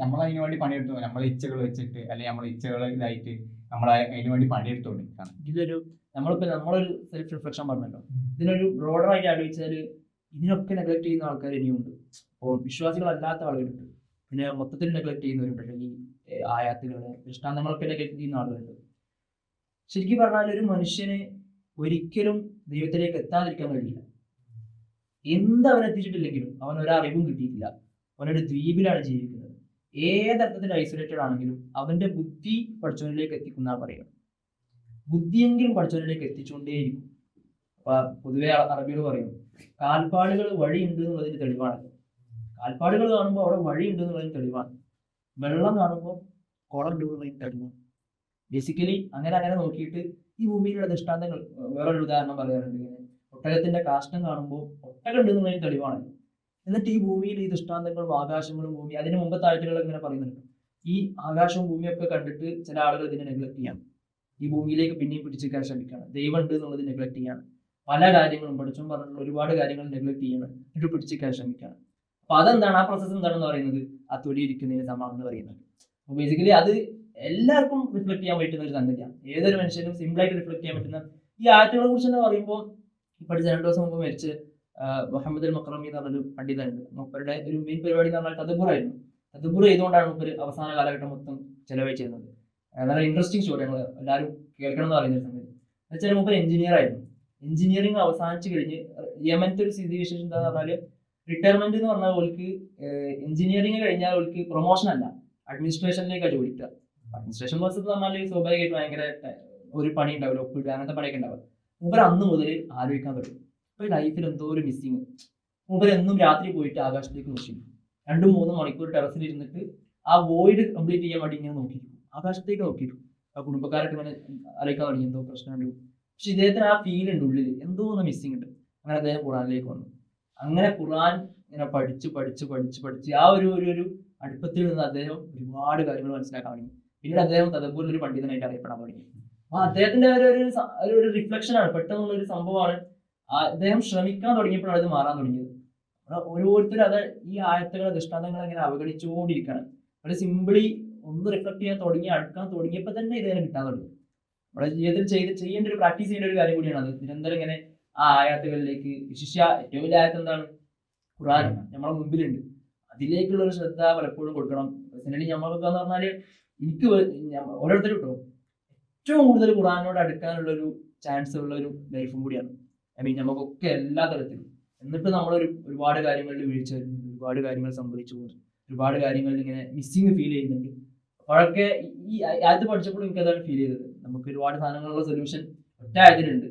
നമ്മൾ അതിനു വേണ്ടി പണിയെടുത്തു, നമ്മളെ ഇച്ഛകൾ വെച്ചിട്ട് അല്ലെങ്കിൽ നമ്മളെ ഇച്ഛകൾ ഇതായിട്ട് നമ്മൾ അതിനു വേണ്ടി പണിയെടുത്തോണ്ടിരിക്കുകയാണ്. ഇതിലൊരു നമ്മളൊരു സെൽഫ് റിഫ്ലക്ഷൻ പറഞ്ഞല്ലോ. ഇതിനൊരു ബ്രോഡറായിട്ട് ആലോചിച്ചാൽ ഇതിനൊക്കെ നെഗ്ലക്ട് ചെയ്യുന്ന ആൾക്കാർ ഇനിയുണ്ട്. അപ്പോൾ വിശ്വാസികളല്ലാത്ത ആളുകളുണ്ട്, പിന്നെ മൊത്തത്തിൽ നെഗ്ലക്ട് ചെയ്യുന്നവരുണ്ട്, അല്ലെങ്കിൽ ആയാത്തുകള് ദൃഷ്ടാന്തങ്ങളൊക്കെ നെഗ്ലക്ട് ചെയ്യുന്ന ആളുകളുണ്ട്. ശരിക്കും പറഞ്ഞാൽ ഒരു മനുഷ്യന് ഒരിക്കലും ദൈവത്തിലേക്ക് എത്താതിരിക്കാൻ കഴിയില്ല. എന്തവനെത്തിച്ചിട്ടില്ലെങ്കിലും അവൻ ഒരറിവും കിട്ടിയിട്ടില്ല. അവനൊരു ദ്വീപിലാണ് ജീവിക്കുന്നത്. ഏതർത്ഥത്തിൽ ഐസൊലേറ്റഡ് ആണെങ്കിലും അവന്റെ ബുദ്ധി പഠിച്ചവനിലേക്ക് എത്തിക്കുന്ന പറയുക. ബുദ്ധിയെങ്കിലും പഠിച്ചവനിലേക്ക് എത്തിച്ചുകൊണ്ടേയിരിക്കും. അപ്പൊ പൊതുവെ അറബികൾ പറയും കാൽപ്പാടുകൾ വഴിയുണ്ട് എന്നുള്ളതിന് തെളിവാണ്. കാൽപ്പാടുകൾ കാണുമ്പോൾ അവിടെ വഴിയുണ്ട് എന്നുള്ളതിന് തെളിവാണ്. വെള്ളം കാണുമ്പോൾ കുളമുണ്ട് എന്നുള്ളതിന് തെളിവാണ്. ബേസിക്കലി അങ്ങനെ നോക്കിയിട്ട് ഈ ഭൂമിയിലുള്ള ദൃഷ്ടാന്തങ്ങൾ വേറൊരു ഉദാഹരണം പറയാറുണ്ട്. ഇങ്ങനെ ഒട്ടകത്തിന്റെ കാഷ്ടം കാണുമ്പോൾ ഒട്ടകം ഉണ്ട് എന്നുള്ളതിന് തെളിവാണ്. എന്നിട്ട് ഈ ഭൂമിയിൽ ഈ ദൃഷ്ടാന്തങ്ങളും ആകാശങ്ങളും ഭൂമി അതിന് മുമ്പത്തെ ആഴ്ചകളിൽ ഇങ്ങനെ പറയുന്നുണ്ട്, ഈ ആകാശവും ഭൂമിയും ഒക്കെ കണ്ടിട്ട് ചില ആളുകൾ ഇതിനെ നെഗ്ലക്ട് ചെയ്യാണ്, ഈ ഭൂമിയിലേക്ക് പിന്നെയും പിടിച്ചേക്കാൻ ശ്രമിക്കുകയാണ്, ദൈവം ഉണ്ട് എന്നുള്ളത് നെഗ്ലക്ട് ചെയ്യാണ്, പല കാര്യങ്ങളും പഠിച്ചും പറഞ്ഞിട്ടുള്ള ഒരുപാട് കാര്യങ്ങൾ നെഗ്ലക്ട് ചെയ്യണം, എന്നിട്ട് പിടിച്ചേക്കാൻ ശ്രമിക്കുകയാണ്. അപ്പൊ അതെന്താണ്, ആ പ്രോസസ്സ് എന്താണെന്ന് പറയുന്നത്, ആ തൊലി ഇരിക്കുന്നതിന് സമാണെന്ന് പറയുന്നത്. അപ്പൊ ബേസിക്കലി അത് എല്ലാവർക്കും റിഫ്ലക്ട് ചെയ്യാൻ പറ്റുന്ന ഒരു സംഗതിയാണ്, ഏതൊരു മനുഷ്യനും സിമ്പിളായിട്ട് റിഫ്ലക്ട് ചെയ്യാൻ പറ്റുന്ന. ഈ ആയത്തുകളെ കുറിച്ച് തന്നെ പറയുമ്പോൾ പഠിച്ച 2 ദിവസം മുമ്പ് മരിച്ച് മുഹമ്മദ് അൽ മക്രമി എന്ന് പറഞ്ഞൊരു പണ്ഡിതനുണ്ട്. മൂപ്പരുടെ ഒരു മെയിൻ പരിപാടി എന്ന് പറഞ്ഞാൽ തദബ്ബുറായിരുന്നു. തദബ്ബുർ ചെയ്തുകൊണ്ടാണ് മൂപ്പര് അവസാന കാലഘട്ടം മൊത്തം ചെലവഴിച്ചിരുന്നത്. നല്ല ഇൻട്രസ്റ്റിംഗ് സ്റ്റോറി, ഞങ്ങൾ എല്ലാവരും കേൾക്കണം എന്ന് പറയുന്ന ഒരു സംഗതി. എന്നുവെച്ചാൽ മൂപ്പര് എഞ്ചിനീയർ ആയിരുന്നു. എഞ്ചിനീയറിംഗ് അവസാനിച്ച് കഴിഞ്ഞ് യമനത്തെ ഒരു സ്ഥിതി വിശേഷം എന്താന്ന് പറഞ്ഞാൽ, റിട്ടയർമെന്റ് എന്ന് പറഞ്ഞാൽ അവർക്ക് എഞ്ചിനീയറിംഗ് കഴിഞ്ഞാൽ അവർക്ക് പ്രൊമോഷൻ അല്ല, അഡ്മിനിസ്ട്രേഷനിലേക്കാണ് ജോലി കിട്ടുക. അഡ്മിനിസ്ട്രേഷൻ കോഴ്സ് എന്ന് പറഞ്ഞാൽ സ്വാഭാവികമായിട്ട് ഭയങ്കര ഒരു പണി ഉണ്ടാവില്ല, ഒപ്പിടുക അങ്ങനത്തെ പണിയൊക്കെ ഉണ്ടാവുക. മൂപ്പര് അന്ന് മുതൽ ആലോചിക്കാൻ തുടങ്ങി, ഇപ്പൊ ലൈഫിൽ എന്തോ ഒരു മിസ്സിങ്. മൂപ്പര് എന്നും രാത്രി പോയിട്ട് ആകാശത്തേക്ക് നോക്കി 2-3 മണിക്കൂർ ടെറസിൽ ഇരുന്നിട്ട് ആ വോയിഡ് കംപ്ലീറ്റ് ചെയ്യാൻ വേണ്ടി ഇങ്ങനെ നോക്കിയിരിക്കും, ആകാശത്തേക്ക് നോക്കിയിരിക്കും. ആ കുടുംബക്കാരൊക്കെ ഇങ്ങനെ അറിയിക്കാൻ തുടങ്ങി എന്തോ പ്രശ്നമുണ്ട്. പക്ഷെ ഇദ്ദേഹത്തിന് ആ ഫീൽ ഉണ്ട്, ഉള്ളിൽ എന്തോ ഒന്ന് മിസ്സിങ് ഉണ്ട്. അങ്ങനെ അദ്ദേഹം ഖുറാനിലേക്ക് വന്നു. അങ്ങനെ ഖുറാൻ ഇങ്ങനെ പഠിച്ച് ആ ഒരു അടുപ്പത്തിൽ നിന്ന് അദ്ദേഹം ഒരുപാട് കാര്യങ്ങൾ മനസ്സിലാക്കാൻ തുടങ്ങി. പിന്നീട് അദ്ദേഹം തദബ്ബൂറിൽ ഒരു പണ്ഡിതനായിട്ട് അറിയപ്പെടാൻ തുടങ്ങി. അപ്പൊ അദ്ദേഹത്തിന്റെ ഒരു റിഫ്ലക്ഷൻ ആണ്, പെട്ടെന്നുള്ള ഒരു സംഭവമാണ്. അദ്ദേഹം ശ്രമിക്കാൻ തുടങ്ങിയപ്പോഴാണ് അത് മാറാൻ തുടങ്ങിയത്. ഓരോരുത്തരും അത് ഈ ആയത്തുകളെ ദൃഷ്ടാന്തങ്ങളെ ഇങ്ങനെ അവഗണിച്ചുകൊണ്ടിരിക്കുകയാണ്. ഒരു സിമ്പിളി ഒന്ന് റിഫ്ലക്ട് ചെയ്യാൻ തുടങ്ങി, അടുക്കാൻ തുടങ്ങിയപ്പോൾ തന്നെ ഇതിനെ കിട്ടാൻ തുടങ്ങി. നമ്മുടെ ജീവിതത്തിൽ ചെയ്യേണ്ട ഒരു പ്രാക്ടീസ് ചെയ്യേണ്ട ഒരു കാര്യം കൂടിയാണ് അത്. നിരന്തരം ഇങ്ങനെ ആ ആയത്തുകളിലേക്ക്, വിശിഷ്യ ഏറ്റവും വലിയ ആയത്ത് എന്താണ്, ഖുർആൻ നമ്മളെ മുമ്പിലുണ്ട്, അതിലേക്കുള്ള ഒരു ശ്രദ്ധ പലപ്പോഴും കൊടുക്കണം. പേഴ്സണലി നമ്മളൊക്കെ എന്ന് പറഞ്ഞാൽ എനിക്ക് ഓരോരുത്തരും കിട്ടും ഏറ്റവും കൂടുതൽ ഖുർആനോട് അടുക്കാനുള്ള ഒരു ചാൻസ് ഉള്ള ഒരു ലൈഫും കൂടിയാണ്. ഐ മീൻ നമുക്കൊക്കെ എല്ലാ തരത്തിലും. എന്നിട്ട് നമ്മളൊരു ഒരുപാട് കാര്യങ്ങളിൽ വീഴ്ച വരുന്നുണ്ട്, ഒരുപാട് കാര്യങ്ങൾ സംഭവിച്ചു പോകുന്നു, ഒരുപാട് കാര്യങ്ങളിൽ ഇങ്ങനെ മിസ്സിങ് ഫീൽ ചെയ്യുന്നുണ്ട്. അപ്പോഴൊക്കെ ഈ ആയത്ത് പഠിച്ചപ്പോൾ എനിക്ക് അതാണ് ഫീൽ ചെയ്തത്, നമുക്ക് ഒരുപാട് സാധനങ്ങളുള്ള സൊല്യൂഷൻ ഒറ്റ ആയതിലുണ്ട്.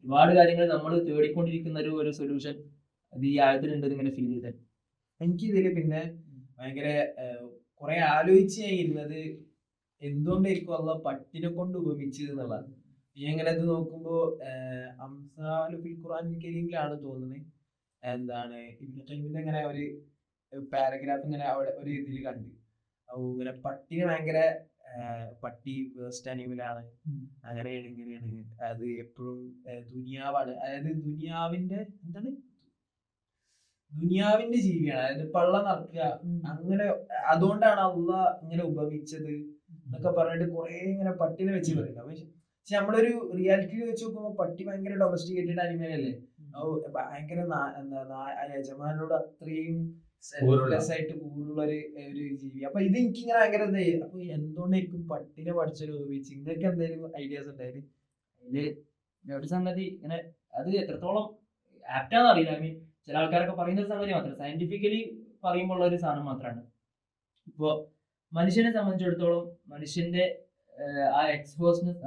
ഒരുപാട് കാര്യങ്ങൾ നമ്മൾ തേടിക്കൊണ്ടിരിക്കുന്ന ഒരു സൊല്യൂഷൻ അത് ഈ ആയത്തിലുണ്ട് ഇങ്ങനെ ഫീൽ ചെയ്തത്. എനിക്ക് ഇതില് പിന്നെ ഭയങ്കര കുറെ ആലോചിച്ച് ഞാൻ ഇരുന്നത് എന്തുകൊണ്ടായിരിക്കും അള്ളാഹ് പട്ടിനെ കൊണ്ട് ഉപമിച്ചത് എന്നുള്ളതാണ്. ഞാൻ ഇങ്ങനെ ഇത് നോക്കുമ്പോ അംസാലു ഫിൽ ഖുർആൻ കരീമിലാണ് തോന്നുന്നത്. എന്താണ് ഇബ്നു ഖയ്യിമിന്റെ ഇങ്ങനെ ഒരു പാരഗ്രാഫ് ഇങ്ങനെ അവിടെ ഒരു ഇതിൽ കണ്ട്, ഇങ്ങനെ പട്ടിനെ ഭയങ്കര പട്ടി വേസ്റ്റ് അനിമലാണ്, അങ്ങനെയാണ് ഇങ്ങനെയാണ്, അത് എപ്പോഴും ദുനിയാവാണ്, അതായത് ദുനിയാവിന്റെ ജീവിയാണ്, അതായത് പള്ള നിറക്കുക, അങ്ങനെ അതുകൊണ്ടാണ് അള്ളാഹ് ഇങ്ങനെ ഉപമിച്ചത് എന്നൊക്കെ പറഞ്ഞിട്ട് കുറെ ഇങ്ങനെ പട്ടിനെ വെച്ച് പറയുന്നത്. പക്ഷെ നമ്മളൊരു റിയാലിറ്റിയിൽ വെച്ച് നോക്കുമ്പോ പട്ടി ഭയങ്കര ഡൊമസ്റ്റിക്കേറ്റഡ് അനിമലല്ലേ, ഭയങ്കര യജമാനോട് അത്രയും സെൽഫ്ലെസ് ആയിട്ട് കൂടുതലുള്ള ഒരു ജീവി. അപ്പൊ ഇത് എനിക്കിങ്ങനെ ഭയങ്കര ഇതായി. അപ്പൊ എന്തുകൊണ്ടായിരിക്കും പട്ടിനെ പഠിച്ചൊരു ഉപയോഗിച്ച്? നിങ്ങൾക്ക് എന്തെങ്കിലും ഐഡിയാസ് ഉണ്ടായിരുന്നു? അതില് ഒരു സംഗതി ഇങ്ങനെ അത് എത്രത്തോളം ആപ്റ്റാന്ന് അറിയില്ല. ഐ മീൻ ചില ആൾക്കാരൊക്കെ പറയുന്ന ഒരു സംഗതി മാത്രം, സയന്റിഫിക്കലി പറയുമ്പോൾ ഉള്ള ഒരു സാധനം മാത്രമാണ്. ഇപ്പോ മനുഷ്യനെ സംബന്ധിച്ചിടത്തോളം മനുഷ്യന്റെ ആ എക്സ്പോസ്നെസ്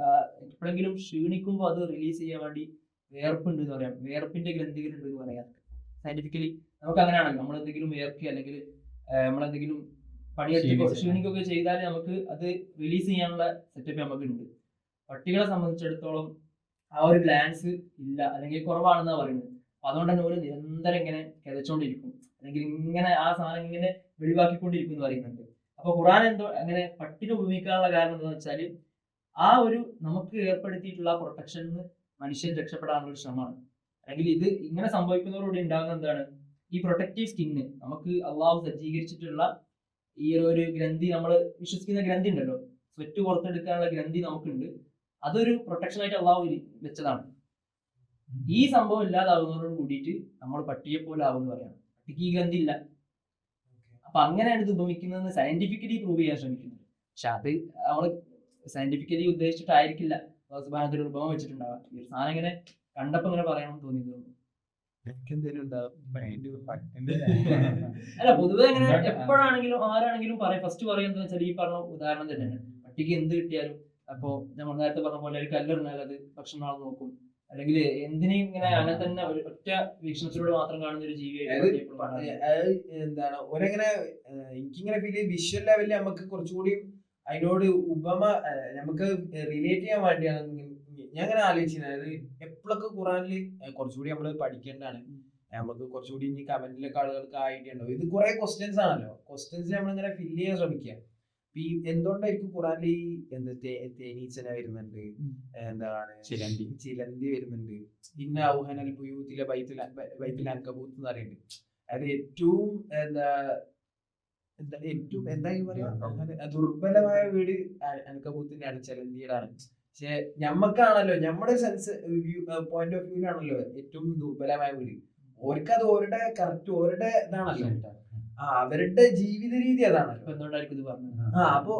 എപ്പോഴെങ്കിലും ക്ഷീണിക്കുമ്പോൾ അത് റിലീസ് ചെയ്യാൻ വേണ്ടി വേർപ്പുണ്ട് എന്ന് പറയാം, വേർപ്പിന്റെ ഗ്രന്ഥികളുണ്ട് എന്ന് പറയാം. സയന്റിഫിക്കലി നമുക്ക് അങ്ങനെയാണല്ലോ, നമ്മളെന്തെങ്കിലും വേർക്കുക അല്ലെങ്കിൽ നമ്മളെന്തെങ്കിലും പണിയെടുത്ത് ക്ഷീണിക്കുകയൊക്കെ ചെയ്താൽ നമുക്ക് അത് റിലീസ് ചെയ്യാനുള്ള സെറ്റപ്പ് നമുക്ക് ഉണ്ട്. പട്ടികളെ സംബന്ധിച്ചിടത്തോളം ആ ഒരു ഗ്ലാൻസ് ഇല്ല, അല്ലെങ്കിൽ കുറവാണെന്നാണ് പറയുന്നത്. അതുകൊണ്ട് തന്നെ ഒരു നിരന്തരം ഇങ്ങനെ കിതച്ചോണ്ടിരിക്കും, അല്ലെങ്കിൽ ഇങ്ങനെ ആ സാധനം ഇങ്ങനെ വെളിവാക്കിക്കൊണ്ടിരിക്കും എന്ന് പറയുന്നുണ്ട്. അപ്പൊ ഖുർആൻ എന്തോ അങ്ങനെ പട്ടിനെ ഉപയോഗിക്കാനുള്ള കാരണം എന്താണെന്ന് വെച്ചാൽ ആ ഒരു നമുക്ക് ഏർപ്പെടുത്തിയിട്ടുള്ള പ്രൊട്ടക്ഷനിൽ നിന്ന് മനുഷ്യൻ രക്ഷപ്പെടാനുള്ള ഒരു ശ്രമമാണ്. അല്ലെങ്കിൽ ഇത് ഇങ്ങനെ സംഭവിക്കുന്നതോടുകൂടി ഉണ്ടാകുന്ന എന്താണ്, ഈ പ്രൊട്ടക്റ്റീവ് സ്കിന്ന് നമുക്ക് അള്ളാഹു സജ്ജീകരിച്ചിട്ടുള്ള ഈ ഒരു ഗ്രന്ഥി, നമ്മൾ വിശ്വസിക്കുന്ന ഗ്രന്ഥി ഉണ്ടല്ലോ, സ്വെറ്റ് പുറത്തെടുക്കാനുള്ള ഗ്രന്ഥി നമുക്കുണ്ട്, അതൊരു പ്രൊട്ടക്ഷൻ ആയിട്ട് അള്ളാഹു വെച്ചതാണ്. ഈ സംഭവം ഇല്ലാതാവുന്നതോട് കൂടിയിട്ട് നമ്മൾ പട്ടിയെ പോലെ ആവും എന്ന് പറയാണ്. പട്ടിക്ക് ഈ ഗ്രന്ഥി ഇല്ല. അപ്പൊ അങ്ങനെയാണ് ഇത് ഉപമിക്കുന്നതെന്ന് സയന്റിഫിക്കലി പ്രൂവ് ചെയ്യാൻ ശ്രമിക്കുന്നത്. പക്ഷെ അത് നമ്മള് സയന്റിഫിക്കലി ഉദ്ദേശിച്ചിട്ടായിരിക്കില്ല അല്ലാഹു സുബ്ഹാനഹു വ തആല ഉപമ വെച്ചിട്ടുണ്ടാവുക. ഈ ഒരു സാധനം ഇങ്ങനെ കണ്ടപ്പോ ഇങ്ങനെ പറയണം തോന്നിയത്. അല്ല, പൊതുവെ അങ്ങനെ എപ്പോഴാണെങ്കിലും ആരാണെങ്കിലും പറയാം, ഫസ്റ്റ് പറയുന്നത് വെച്ചാൽ ഈ പറഞ്ഞ ഉദാഹരണം തന്നെയാണ്. പട്ടിക്ക് എന്ത് കിട്ടിയാലും, അപ്പോ നമ്മൾ നേരത്തെ പറഞ്ഞ പോലെ ഒരു കല്ലെറിഞ്ഞാൽ അത് ഭക്ഷണം നോക്കും, അല്ലെങ്കിൽ എന്തിനേയും ഇങ്ങനെ അങ്ങനെ തന്നെ ഒറ്റ വീക്ഷണത്തിലൂടെ മാത്രം കാണുന്ന ഒരു ജീവിയായിട്ട് എന്താണ് ഒരെങ്ങനെ എനിക്കിങ്ങനെ ഫീൽ ചെയ്ത് വിഷ്വൽ ലെവലിൽ നമുക്ക് കുറച്ചുകൂടി അതിനോട് ഉപമ നമുക്ക് റിലേറ്റ് ചെയ്യാൻ വേണ്ടിയാണ് ഞാൻ അങ്ങനെ ആലോചിച്ചത്. അതായത് എപ്പോഴൊക്കെ ഖുറാനിൽ കുറച്ചുകൂടി നമ്മൾ പഠിക്കേണ്ടതാണ്. നമുക്ക് കുറച്ചുകൂടി ഇനി കമന്റിലൊക്കെ ആളുകൾക്ക് ഐഡിയ ഉണ്ടാവും. ഇത് കുറെ ക്വസ്റ്റ്യൻസ് ആണല്ലോ, ക്വസ്റ്റ്യൻസ് നമ്മളിങ്ങനെ ഫില്ല് ചെയ്യാൻ ശ്രമിക്കുക. ഈ എന്തുകൊണ്ടായിരിക്കും ഖുറാനിൽ ഈ തേനീച്ചന വരുന്നുണ്ട്, എന്താണ് ചിലന്തി വരുന്നുണ്ട്, പിന്നെ ഔഹനൽ ബുയൂത്തിലെ ബൈത്തുൽ അൻകബൂത്ത് എന്ന് പറയുന്നുണ്ട്. അത് ഏറ്റവും എന്താ ഈ പറയാ, ദുർബലമായ വീട് അൻകബൂത്തിന്റെയാണ്, ചിലന്തിയുടെയാണ്. പക്ഷെ ഞമ്മക്കാണല്ലോ, നമ്മുടെ സെൻസ് പോയിന്റ് ഓഫ് വ്യൂലാണല്ലോ ഏറ്റവും ദുർബലമായ വീട്. ഓർക്ക് അത് ഓരുടെ കറക്റ്റ് ഓരുടെ ഇതാണല്ലോ, അവരുടെ ജീവിത രീതി അതാണല്ലോ. എന്തുകൊണ്ടായിരിക്കും ഇത് പറഞ്ഞത്? അപ്പൊ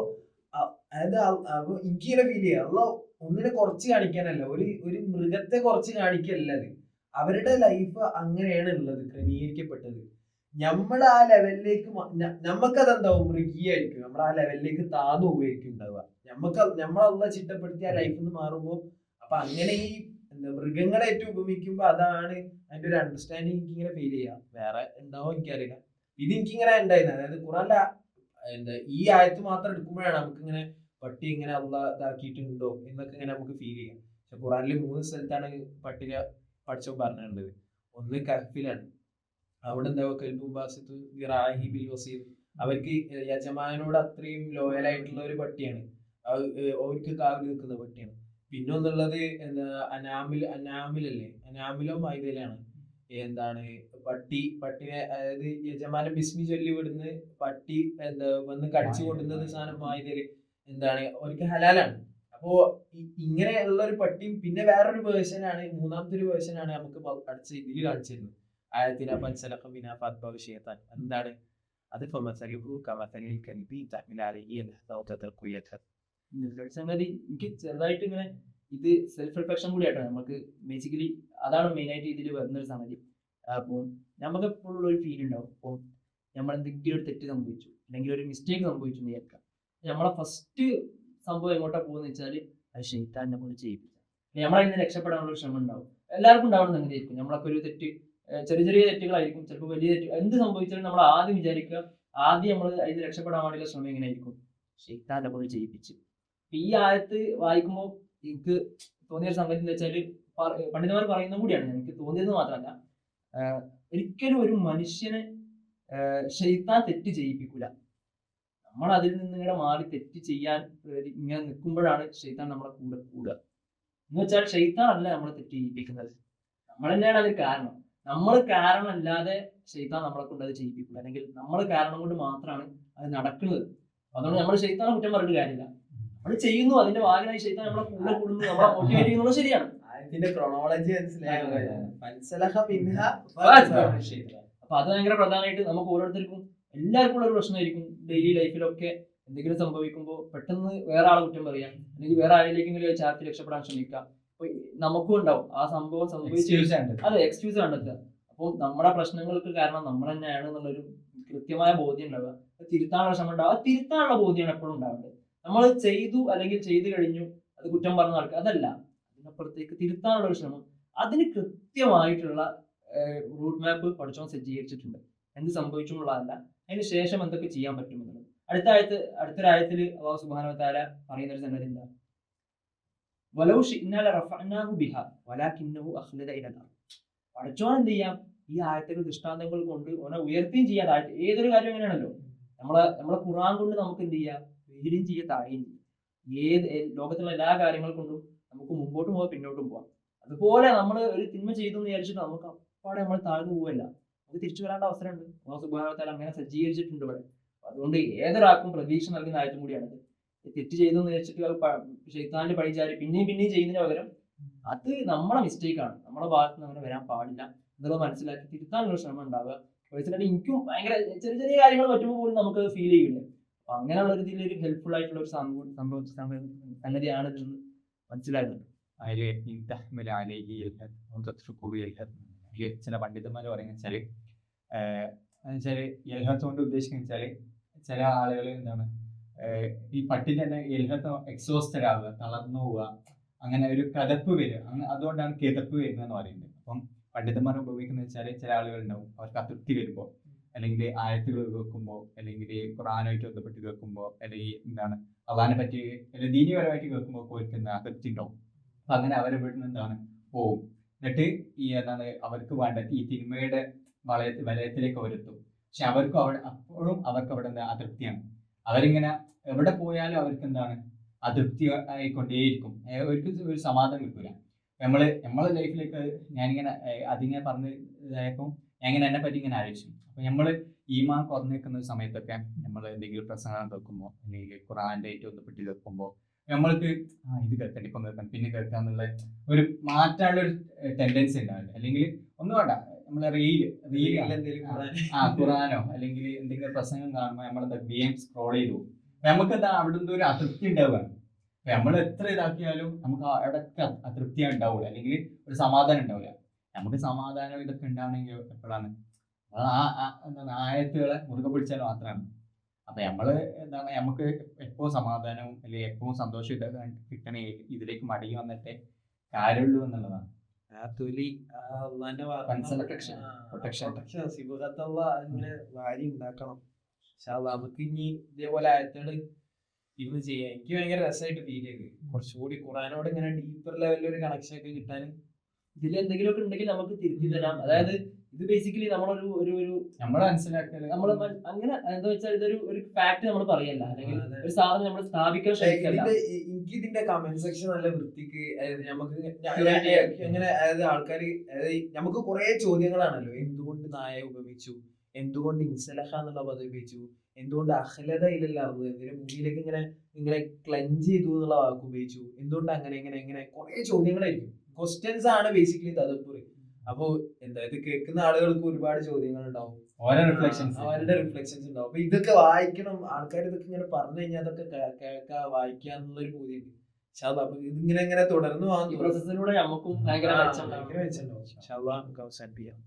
അതായത് അപ്പൊ എനിക്കിങ്ങനെ ഫീൽ ചെയ്യാം, അല്ല ഒന്നിനെ കുറച്ച് കാണിക്കാനല്ല, ഒരു മൃഗത്തെ കുറച്ച് കാണിക്കല്ല, അത് അവരുടെ ലൈഫ് അങ്ങനെയാണ് ഉള്ളത്, ക്രമീകരിക്കപ്പെട്ടത്. നമ്മൾ ആ ലെവലിലേക്ക് നമുക്കതെന്താവും, മൃഗീയായിരിക്കും, നമ്മൾ ആ ലെവലിലേക്ക് താന്നു പോയിരിക്കും ഉണ്ടാവുക. നമ്മളല്ല ചിട്ടപ്പെടുത്തി ആ ലൈഫിൽ നിന്ന് മാറുമ്പോ, അപ്പൊ അങ്ങനെ ഈ മൃഗങ്ങളായിട്ട് ഉപമിക്കുമ്പോ അതാണ് അതിന്റെ ഒരു അണ്ടർസ്റ്റാൻഡിങ് എനിക്ക് ഇങ്ങനെ ഫീൽ ചെയ്യാം. വേറെ ഉണ്ടാവോ എനിക്കറിയില്ല. ഇത് എനിക്കിങ്ങനെ ഉണ്ടായിരുന്നു. അതായത് ഖുറാനിലെ ഈ ആയത്ത് മാത്രം എടുക്കുമ്പോഴാണ് നമുക്ക് ഇങ്ങനെ പട്ടി ഇങ്ങനെ അള്ളാഹ് ഇതാക്കിയിട്ടുണ്ടോ എന്നൊക്കെ ഇങ്ങനെ നമുക്ക് ഫീൽ ചെയ്യാം. പക്ഷെ ഖുറാനിൽ 3 സ്ഥലത്താണ് പട്ടിനെ പഠിച്ചോ പറഞ്ഞിട്ടുള്ളത്. ഒന്ന് കഹ്ഫിലാണ്, അവിടെ എന്താ അവർക്ക് യജമാനോട് അത്രയും ലോയൽ ആയിട്ടുള്ള ഒരു പട്ടിയാണ്, അവർക്ക് കാവൽ നിൽക്കുന്ന പട്ടിയാണ്. പിന്നെ ഒന്നുള്ളത് അനാമിലോ മൈദയിലാണ്, എന്താണ് പട്ടിനെ, അതായത് യജമാനൻ ബിസ്മി ചൊല്ലി വിടുന്ന പട്ടി വന്ന് കടിച്ചു കൊണ്ടുന്നത് സാധനം മൈദയില് എന്താണ് അവർക്ക് ഹലാലാണ്. അപ്പോ ഇങ്ങനെയുള്ള ഒരു പട്ടിയും പിന്നെ വേറൊരു വേർഷനാണ്, മൂന്നാമത്തെ ഒരു വേർഷനാണ് നമുക്ക് അടുത്ത ഇതിൽ കാണിച്ചിരുന്നത് ആയത്തിന്. എന്താണ് അത് സംഗതി എനിക്ക് ചെറുതായിട്ട് ഇങ്ങനെ ഇത് സെൽഫ് റിഫ്ലക്ഷൻ കൂടിയായിട്ടാണ്. നമുക്ക് ബേസിക്കലി അതാണ് മെയിൻ ആയിട്ട് ഇതിൽ വരുന്നൊരു സംഗതി. അപ്പോൾ നമുക്ക് എപ്പോഴുള്ള ഒരു ഫീൽ ഉണ്ടാവും, അപ്പോൾ നമ്മൾ എന്തെങ്കിലും ഒരു തെറ്റ് സംഭവിച്ചു അല്ലെങ്കിൽ ഒരു മിസ്റ്റേക്ക് സംഭവിച്ചു എന്ന് വിചാരിക്കാം. നമ്മളെ ഫസ്റ്റ് സംഭവം എങ്ങോട്ടാ പോകുന്ന വെച്ചാൽ അത് ശൈത്താനെ പോലെ ചെയ്യിപ്പിക്കാം. നമ്മളതിൽ നിന്ന് രക്ഷപ്പെടാനുള്ള ഒരു ശ്രമം ഉണ്ടാവും. എല്ലാവർക്കും ഉണ്ടാവുന്ന സംഗതിയായിരിക്കും. നമ്മളൊക്കെ ഒരു തെറ്റ്, ചെറിയ ചെറിയ തെറ്റുകളായിരിക്കും, ചിലപ്പോൾ വലിയ തെറ്റ്, എന്ത് സംഭവിച്ചാലും നമ്മൾ ആദ്യം വിചാരിക്കുക, ആദ്യം നമ്മൾ അതിൽ രക്ഷപ്പെടാൻ വേണ്ടിയുള്ള ശ്രമം എങ്ങനെയായിരിക്കും, ശൈത്താനെ പോലെ ചെയ്യിപ്പിച്ച്. ഈ ആയത്ത് വായിക്കുമ്പോൾ എനിക്ക് തോന്നിയൊരു സംഗതി എന്താ വെച്ചാൽ, പണ്ഡിതന്മാർ പറയുന്ന കൂടിയാണ്, എനിക്ക് തോന്നിയത് മാത്രമല്ല, ഒരിക്കലും ഒരു മനുഷ്യനെ ശൈത്താൻ തെറ്റ് ചെയ്യിപ്പിക്കൂല. നമ്മൾ അതിൽ നിന്ന് ഇങ്ങനെ മാറി തെറ്റ് ചെയ്യാൻ ഇങ്ങനെ നിൽക്കുമ്പോഴാണ് ശൈത്താൻ നമ്മളെ കൂടെ കൂടുക. എന്ന് വെച്ചാൽ ശൈത്താൻ അല്ല നമ്മളെ തെറ്റ് ചെയ്യിപ്പിക്കുന്നത്, നമ്മൾ തന്നെയാണ് അതിന് കാരണം. നമ്മൾ കാരണമല്ലാതെ ശൈത്താൻ നമ്മളെ കൊണ്ട് അത് ചെയ്യിപ്പിക്കില്ല, അല്ലെങ്കിൽ നമ്മൾ കാരണം കൊണ്ട് മാത്രമാണ് അത് നടക്കുന്നത്. അതുകൊണ്ട് നമ്മൾ ശൈത്താനെ കുറ്റം പറഞ്ഞിട്ട് കാര്യമില്ല, നമ്മൾ ചെയ്യുന്നു, അതിന്റെ ഭാഗമായി ശൈത്താൻ നമ്മളെ കൂടെ കൂടുന്നു, നമ്മളെ മോട്ടിവേറ്റ് ചെയ്യുന്നത് ശരിയാണ്. അതിന്റെ ക്രോണോളജി അപ്പൊ അത് ഭയങ്കര പ്രധാനമായിട്ട് നമുക്ക് ഓരോരുത്തർക്കും എല്ലാവർക്കും ഉള്ള ഒരു പ്രശ്നമായിരിക്കും. ഡെയിലി ലൈഫിലൊക്കെ എന്തെങ്കിലും സംഭവിക്കുമ്പോൾ പെട്ടെന്ന് വേറെ ആളെ കുറ്റം പറയാം, അല്ലെങ്കിൽ വേറെ ആരിലേക്കെങ്കിലും ചാർത്തി രക്ഷപ്പെടാൻ ശ്രമിക്കാം. അപ്പൊ നമുക്കും ഉണ്ടാവും ആ സംഭവം സംഭവിച്ചു, അതെ, എക്സ്ക്യൂസ് കണ്ടെത്തുക. അപ്പോൾ നമ്മുടെ പ്രശ്നങ്ങൾക്ക് കാരണം നമ്മൾ തന്നെയാണ് എന്നുള്ളൊരു കൃത്യമായ ബോധ്യം ഉണ്ടാവുക. തിരുത്താനുള്ള ശ്രമം ഉണ്ടാവുക, തിരുത്താനുള്ള ബോധ്യമാണ് എപ്പോഴും ഉണ്ടാവേണ്ടത്. നമ്മൾ ചെയ്തു അല്ലെങ്കിൽ ചെയ്തു കഴിഞ്ഞു അത് കുറ്റം പറഞ്ഞ നടക്കുക, അതല്ല. അതിനപ്പുറത്തേക്ക് തിരുത്താനുള്ള ഒരു ശ്രമം, അതിന് കൃത്യമായിട്ടുള്ള റൂട്ട് മാപ്പ് പഠിച്ചോ സജ്ജീകരിച്ചിട്ടുണ്ട്. എന്ത് സംഭവിച്ചു എന്നുള്ളതല്ല, അതിന് ശേഷം എന്തൊക്കെ ചെയ്യാൻ പറ്റുമെന്നുള്ളത്. അടുത്തൊരായത്തിൽ അല്ലാഹു സുബ്ഹാനഹു വ തആല പറയുന്ന ഒരു സംഗതി എന്താ, വലൗ ശിഅ്നാ ലറഫഅനാഹു ബിഹാ വലാകിന്നഹു അഖ്ലദ ഇലൽ അർദ്. പഠിച്ചോൻ എന്ത് ചെയ്യാം, ഈ ആയത്തുകൾ ദൃഷ്ടാന്തങ്ങൾ കൊണ്ട് ഓനെ ഉയർത്തുകയും ചെയ്യാൻ. ഏതൊരു കാര്യം എങ്ങനെയാണല്ലോ, നമ്മളെ ഖുർആൻ കൊണ്ട് നമുക്ക് എന്ത് ചെയ്യാം, ഉയരുകയും ചെയ്യാൻ, താഴുകയും ചെയ്യും. ലോകത്തുള്ള എല്ലാ കാര്യങ്ങൾ കൊണ്ടും നമുക്ക് മുമ്പോട്ടും പോകാം പിന്നോട്ടും പോകാം. അതുപോലെ നമ്മൾ ഒരു തിന്മ ചെയ്തു എന്ന് വിചാരിച്ചിട്ട് നമുക്ക് അപ്പാടെ നമ്മൾ താഴ്ന്നു പോവല്ല, നമുക്ക് തിരിച്ചു വരാനുള്ള അവസരമുണ്ട്. അല്ലാഹു സുബ്ഹാനഹു വ തആല അങ്ങനെ സജ്ജീകരിച്ചിട്ടുണ്ട് ഇവിടെ. അതുകൊണ്ട് ഏതൊരാൾക്കും പ്രതീക്ഷ നൽകുന്ന ആയത്തും കൂടിയാണത്. തെറ്റ് ചെയ്തു എന്ന് വിചാരിച്ചിട്ട് ശൈത്താന്റെ പഴിചാരി പിന്നെയും ചെയ്യുന്നതിന് പകരം അത് നമ്മളെ മിസ്റ്റേക്കാണ്, നമ്മളെ ഭാഗത്ത് നിന്ന് അങ്ങനെ വരാൻ പാടില്ല എന്നുള്ളത് മനസ്സിലാക്കി തിരുത്താനുള്ള ശ്രമം ഉണ്ടാവുക. പേഴ്സണലി എനിക്കും ഭയങ്കര ചെറിയ ചെറിയ കാര്യങ്ങൾ പറ്റുമ്പോൾ പോലും നമുക്ക് ഫീൽ ചെയ്യില്ല. അപ്പൊ അങ്ങനെയുള്ള ഒരു ഇതിലൊരു ഹെൽപ്ഫുൾ ആയിട്ടുള്ള ഒരു സംഗതിയാണ് ഇതെന്ന് മനസ്സിലാകുന്നുണ്ട്. ചില പണ്ഡിതന്മാർ പറയുന്ന എൽഹത്ത് കൊണ്ട് ഉദ്ദേശിക്കുന്ന വെച്ചാല് ചില ആളുകൾ എന്താണ് ഈ പട്ടിന്റെ തന്നെ എൽഹത്ത് എക്സോസ്റ്റഡ് ആവുക, തളർന്നു പോവുക, അങ്ങനെ ഒരു കതപ്പ് വരിക, അതുകൊണ്ടാണ് കിതപ്പ് വരുന്നതെന്ന് പറയുന്നത്. അപ്പം പണ്ഡിതന്മാർ ഉപയോഗിക്കുന്ന വെച്ചാല് ചില ആളുകൾ ഉണ്ടാവും, അവർക്ക് അതൃപ്തി വരുമ്പോൾ, അല്ലെങ്കിൽ ആയത്തുകൾ കേൾക്കുമ്പോൾ, അല്ലെങ്കിൽ ഖുർആനുമായിട്ട് ബന്ധപ്പെട്ട് കേൾക്കുമ്പോൾ, അല്ലെങ്കിൽ എന്താണ് അള്ളാഹിനെ പറ്റി അല്ലെങ്കിൽ ദീനീപരമായിട്ട് കേൾക്കുമ്പോൾ പോയിരിക്കുന്ന അതൃപ്തി ഉണ്ടാവും. അപ്പൊ അങ്ങനെ അവരെ വീട്ടിൽ നിന്ന് എന്താണ് പോവും. എന്നിട്ട് ഈ എന്താണ് അവർക്ക് വേണ്ട ഈ തിന്മയുടെ വലയത്തിലേക്ക് അവരെത്തും. പക്ഷെ അവർക്ക് അവിടെ അപ്പോഴും അവർക്ക് അവിടെ എന്താ അതൃപ്തിയാണ്. അവരിങ്ങനെ എവിടെ പോയാലും അവർക്ക് എന്താണ് അതൃപ്തി ആയിക്കൊണ്ടേയിരിക്കും. അവർക്ക് ഒരു സമാധാനം കിട്ടൂല. നമ്മളെ ലൈഫിലേക്ക് ഞാനിങ്ങനെ അതിങ്ങനെ പറഞ്ഞ് ഇതായപ്പോൾ ഞാൻ ഇങ്ങനെ എന്നെ പറ്റി ഇങ്ങനെ ആലോചിച്ചു. അപ്പൊ നമ്മള് ഈമാൻ കുറഞ്ഞിരിക്കുന്ന സമയത്തൊക്കെ നമ്മൾ എന്തെങ്കിലും പ്രസംഗം കേൾക്കുമ്പോൾ അല്ലെങ്കിൽ ഖുറാന്റെ ആയിട്ട് ബന്ധപ്പെട്ട് കേൾക്കുമ്പോൾ നമ്മൾക്ക് ഇത് കേൾക്കണ്ട, ഇപ്പം കേൾക്കണം, പിന്നെ കേൾക്കാന്നുള്ള ഒരു മാറ്റാനുള്ള ഒരു ടെൻഡൻസി ഉണ്ടാവില്ല. അല്ലെങ്കിൽ ഒന്നും വേണ്ട, നമ്മളെ റീൽ ഖുറാനോ അല്ലെങ്കിൽ എന്തെങ്കിലും പ്രസംഗം കാണുമ്പോൾ നമ്മളെന്താ വേഗം സ്ക്രോൾ ചെയ്തു പോകും. നമുക്ക് എന്താ അവിടെ നിന്ന് ഒരു അതൃപ്തി ഉണ്ടാവുകയാണ്. നമ്മൾ എത്ര ഇതാക്കിയാലും നമുക്ക് ഇടയ്ക്ക് അതൃപ്തി ഉണ്ടാവില്ല, അല്ലെങ്കിൽ ഒരു സമാധാനം ഉണ്ടാവില്ല. നമുക്ക് സമാധാനം ഇതൊക്കെ ഉണ്ടാവണമെങ്കിൽ എപ്പോഴാണ് എന്താണ് ആയത്തുകളെ മുറുകെ പിടിച്ചാൽ മാത്രമാണ്. അപ്പൊ എന്താണ് നമുക്ക് എപ്പോഴും സമാധാനവും അല്ലെങ്കിൽ എപ്പോഴും സന്തോഷം ഇതൊക്കെ കിട്ടണേ ഇതിലേക്ക് മടങ്ങി വന്നിട്ടേ കാര്യമുള്ളൂ എന്നുള്ളതാണ്. ഇങ്ങനെ വാരി ഉണ്ടാക്കണം. നമുക്ക് ഇനി ഇതേപോലെ ആയത്തുകൾ ഇന്ന് ചെയ്യാം. എനിക്ക് ഭയങ്കര രസമായിട്ട് ഫീൽ ചെയ്ത് കുറച്ചുകൂടി ഖുറാനോട് ഇങ്ങനെ ഡീപ്പർ ലെവലിൽ ഒരു കണക്ഷൻ ഒക്കെ കിട്ടാൻ ഇതിൽ എന്തെങ്കിലുമൊക്കെ ഉണ്ടെങ്കിൽ നമുക്ക് തിരുത്തി തരാം. അതായത് ഇത് ബേസിക്കലി നമ്മളൊരു ഒരു ഒരു നമ്മളെ മനസ്സിലാക്കിയാൽ നമ്മൾ അങ്ങനെ എന്താ വെച്ചാൽ ഇതൊരു ഒരു ഫാക്ട് നമ്മൾ പറയല്ല, അല്ലെങ്കിൽ ഒരു സാധനം നമ്മൾ സ്ഥാപിക്കാൻ ശ്രമിക്കല്ല. എനിക്ക് ഇതിന്റെ കമന്റ് സെക്ഷൻ നല്ല വൃത്തിക്ക് നമുക്ക് എങ്ങനെ അതായത് ആൾക്കാർ നമുക്ക് കുറെ ചോദ്യങ്ങളാണല്ലോ. എന്തുകൊണ്ട് നായ ഉപയോഗിച്ചു, എന്തുകൊണ്ട് ഇൻസലഹ എന്നുള്ള പദം ഉപയോഗിച്ചു, എന്തുകൊണ്ട് അഹ്ലത ഇല്ലല്ലായിരുന്നു, എന്തിനും മുന്നിലേക്ക് ഇങ്ങനെ ഇങ്ങനെ ക്ലഞ്ച് ചെയ്തു എന്നുള്ള വാക്ക് ഉപയോഗിച്ചു, എന്തുകൊണ്ട് അങ്ങനെ ഇങ്ങനെ ഇങ്ങനെ കുറെ ചോദ്യങ്ങളായിരിക്കും. ക്വസ്റ്റ്യൻസ് ആണ് ബേസിക്കലി തദബ്ബുർ. അപ്പൊ എന്താ ഇത് കേൾക്കുന്ന ആളുകൾക്ക് ഒരുപാട് ചോദ്യങ്ങൾ ഉണ്ടാവും, അവരുടെ റിഫ്ലക്ഷൻസ് ഉണ്ടാവും. അപ്പൊ ഇതൊക്കെ വായിക്കണം ആൾക്കാർ. ഇതൊക്കെ ഇങ്ങനെ പറഞ്ഞു കഴിഞ്ഞാൽ അതൊക്കെ കേൾക്കുക വായിക്കുക എന്നുള്ളൊരു ബോധ്യമുണ്ട്. അപ്പൊ ഇതിങ്ങനെ ഇങ്ങനെ തുടർന്ന് ഈ പ്രോസസ്സിലൂടെ നമുക്കും ഭയങ്കര മെച്ചമുണ്ടാവും. നമുക്ക് അവസാനിപ്പിക്കാം.